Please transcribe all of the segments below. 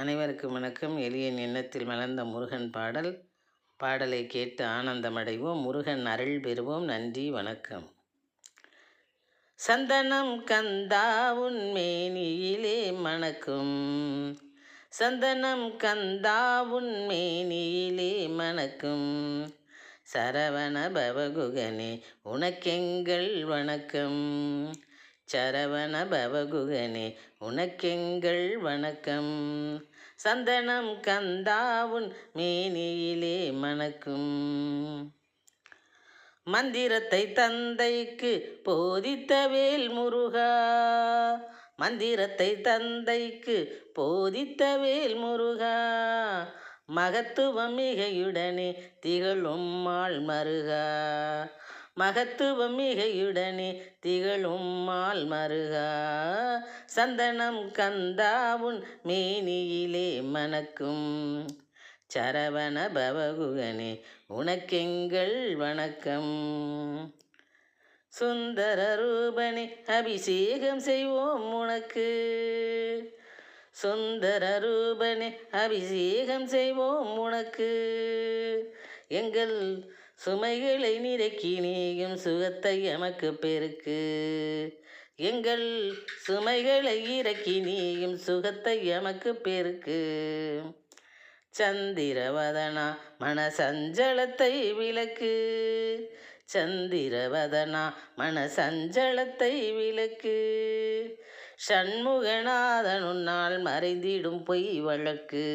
அனைவருக்கும் வணக்கம். எளியன் எண்ணத்தில் மலர்ந்த முருகன் பாடலை கேட்டு ஆனந்தமடைவோம். முருகன் அருள் பெறுவோம். நன்றி, வணக்கம். சந்தனம் கந்தா உன் மேனியிலே மணக்கும், சந்தனம் கந்தா உன் மேனியிலே மணக்கும், சரவண பவகுகனே உனக்கெங்கள் வணக்கம், சரவண பவகுகனே உனக்கெங்கள் வணக்கம், சந்தனம் கந்தா உன் மேனியிலே மணக்கும். மந்திரத்தை தந்தைக்கு போதித்த வேல் முருகா, மந்திரத்தை தந்தைக்கு போதித்த வேல் முருகா, மகத்துவம் மிகையுடனே திகழும் மால் மருகா, மகத்துவம் மிகையுடனே திகழும் மால் மருகா, சந்தனம் கந்தா உன் மேனியிலே மணக்கும், சரவண பவகுகனே உனக்கெங்கள் வணக்கம். சுந்தர ரூபனே அபிஷேகம் செய்வோம் உனக்கு, சுந்தர ரூபனே அபிஷேகம் செய்வோம் உனக்கு, எங்கள் சுமைகளை நிறைக்கி நீயும் சுகத்தை எமக்கு பெருக்கு, எங்கள் சுமைகளை இறக்கி நீயும் சுகத்தை எமக்கு பெருக்கு, சந்திரவதனா மனசஞ்சலத்தை விலக்கு, சந்திரவதனா மனசஞ்சலத்தை விலக்கு, சண்முகநாதன் உன்னால் மறைந்திடும் பொய் வழக்கு,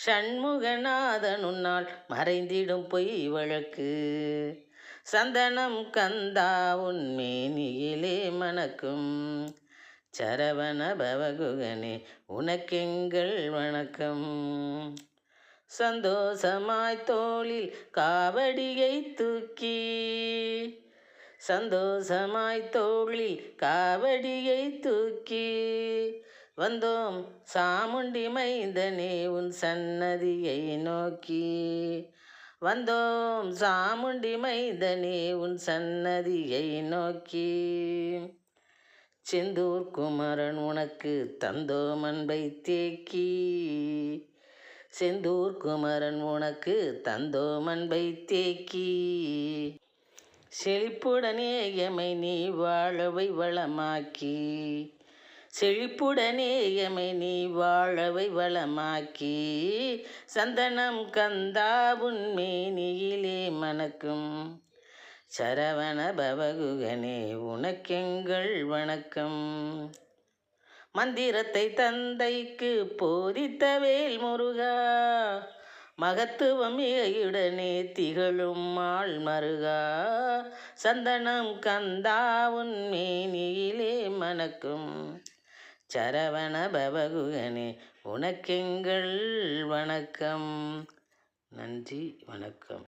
சண்முகநாதன் உன்னால் மறைந்திடும் பொய் வழக்கு, சந்தனம் கந்தா உன் மேனியிலே மணக்கும், சரவண பவகுகனே உனக்கெங்கள் வணக்கம். சந்தோஷமாய் தோளில் காவடியை தூக்கி, சந்தோஷமாய் தோளில் காவடியை தூக்கி, வந்தோம் சாமுண்டி மைந்தனே உன் சன்னதியை நோக்கி, வந்தோம் சாமுண்டி மைந்தனே உன் சன்னதியை நோக்கி, செந்தூர் குமரன் உனக்கு தந்தோம் அன்பை தேக்கி, செந்தூர் குமரன் உனக்கு தந்தோம் அன்பை தேக்கி, செழிப்புடனே எமை நீ வாழவை வளமாக்கி, செழிப்புடனே எமை நீ வாழவை வளமாக்கி, சந்தனம் கந்தா உன் மேனியிலே மணக்கும், சரவண பவகுகனே உனக்கெங்கள் வணக்கம். மந்திரத்தை தந்தைக்கு போதித்த வேல் முருகா, மகத்துவம் மிகையுடனே திகழும் மால் மருகா, சந்தனம் கந்தா உன் மேனியிலே மணக்கும், சரவண பவகுகனே உனக்கெங்கள் வணக்கம். நன்றி, வணக்கம்.